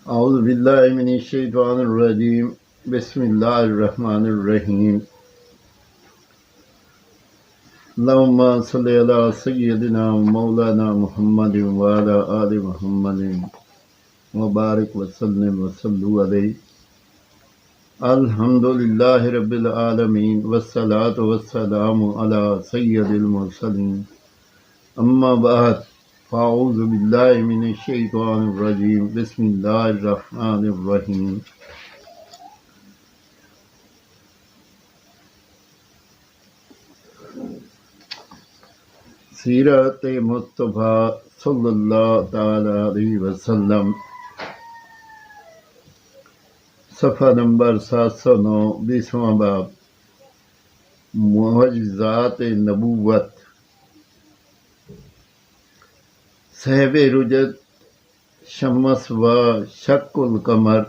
اعوذ باللہ من الشیطان الرجیم بسم اللہ الرحمن الرحیم اللہم صلی علی سیدنا مولانا محمد وعلی آل محمد وبارک وسلم وصلوا علیہ الحمدللہ رب العالمین والصلاة والسلام علی سید المرسلین اما بعد فاعوذ باللہ من الشیطان الرجیم بسم اللہ الرحمن الرحیم سیرت مصطفیٰ صلی اللہ تعالی علیہ وسلم، صفحہ نمبر 709، 20واں باب، معجزات نبوت۔ صاحب رجت شمس و شق القمر،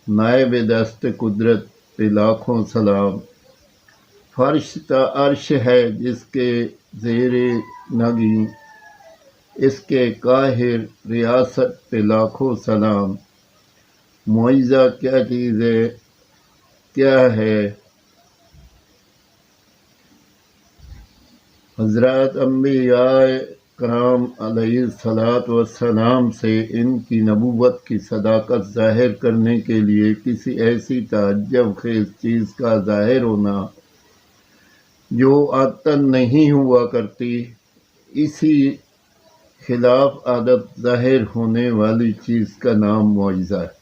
نائب دست قدرت پہ لاکھوں سلام۔ فرش تا عرش ہے جس کے زیر نگیں، اس کے قاہر ریاست پہ لاکھوں سلام۔ معجزہ کیا چیز ہے، کیا ہے؟ حضرات انبیاء کرام علیہ الصلاۃ والسلام سے ان کی نبوت کی صداقت ظاہر کرنے کے لیے کسی ایسی تعجب خیز چیز کا ظاہر ہونا جو عادتاً نہیں ہوا کرتی، اسی خلاف عادت ظاہر ہونے والی چیز کا نام معجزہ ہے۔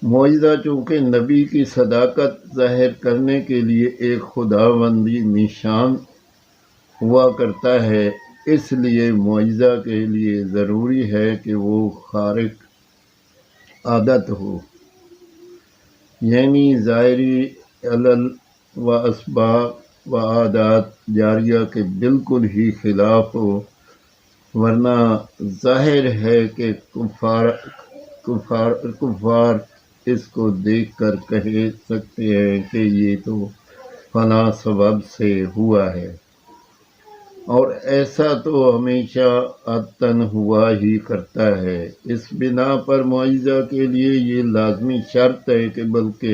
معجزہ چونکہ نبی کی صداقت ظاہر کرنے کے لیے ایک خداوندی نشان ہوا کرتا ہے، اس لیے معجزہ کے لیے ضروری ہے کہ وہ خارق عادت ہو، یعنی ظاہری علل و اسباب و عادات جاریہ کے بالکل ہی خلاف ہو، ورنہ ظاہر ہے کہ کفار اس کو دیکھ کر کہہ سکتے ہیں کہ یہ تو فلاں سبب سے ہوا ہے، اور ایسا تو ہمیشہ عادتاً ہوا ہی کرتا ہے۔ اس بنا پر معجزہ کے لیے یہ لازمی شرط ہے کہ بلکہ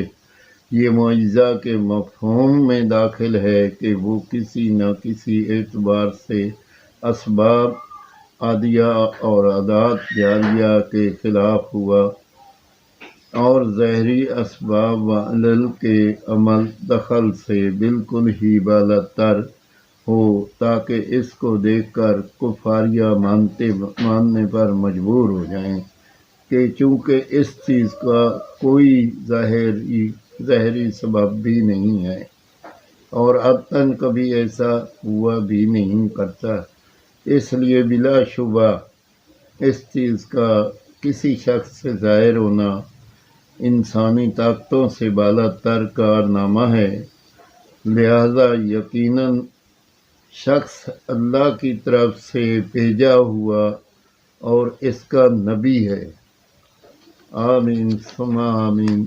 یہ معجزہ کے مفہوم میں داخل ہے کہ وہ کسی نہ کسی اعتبار سے اسباب عادیہ اور عادات جاریہ کے خلاف ہوا، اور ظاہری اسباب و علل کے عمل دخل سے بالکل ہی بالا تر ہو، تاکہ اس کو دیکھ کر کفاریہ ماننے پر مجبور ہو جائیں کہ چونکہ اس چیز کا کوئی ظاہری سبب بھی نہیں ہے اور عادتاً کبھی ایسا ہوا بھی نہیں کرتا، اس لیے بلا شبہ اس چیز کا کسی شخص سے ظاہر ہونا انسانی طاقتوں سے بالا تر کارنامہ ہے، لہذا یقیناً شخص اللہ کی طرف سے بھیجا ہوا اور اس کا نبی ہے۔ آمین ثم آمین۔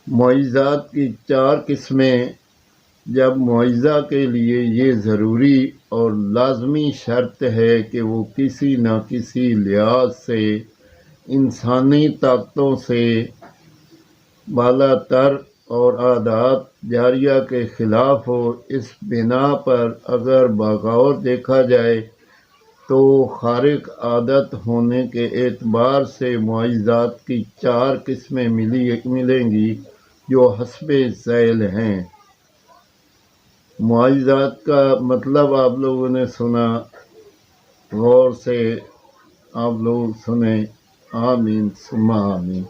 معجزات کی 4 قسمیں۔ جب معجزہ کے لیے یہ ضروری اور لازمی شرط ہے کہ وہ کسی نہ کسی لحاظ سے انسانی طاقتوں سے بالا تر اور عادات جاریہ کے خلاف ہو، اس بنا پر اگر بغور دیکھا جائے تو خارق عادت ہونے کے اعتبار سے معجزات کی 4 قسمیں ملیں گی جو حسب ذیل ہیں۔ معجزات کا مطلب آپ لوگوں نے سنا، غور سے آپ لوگ سنیں۔ آمین ثم آمین۔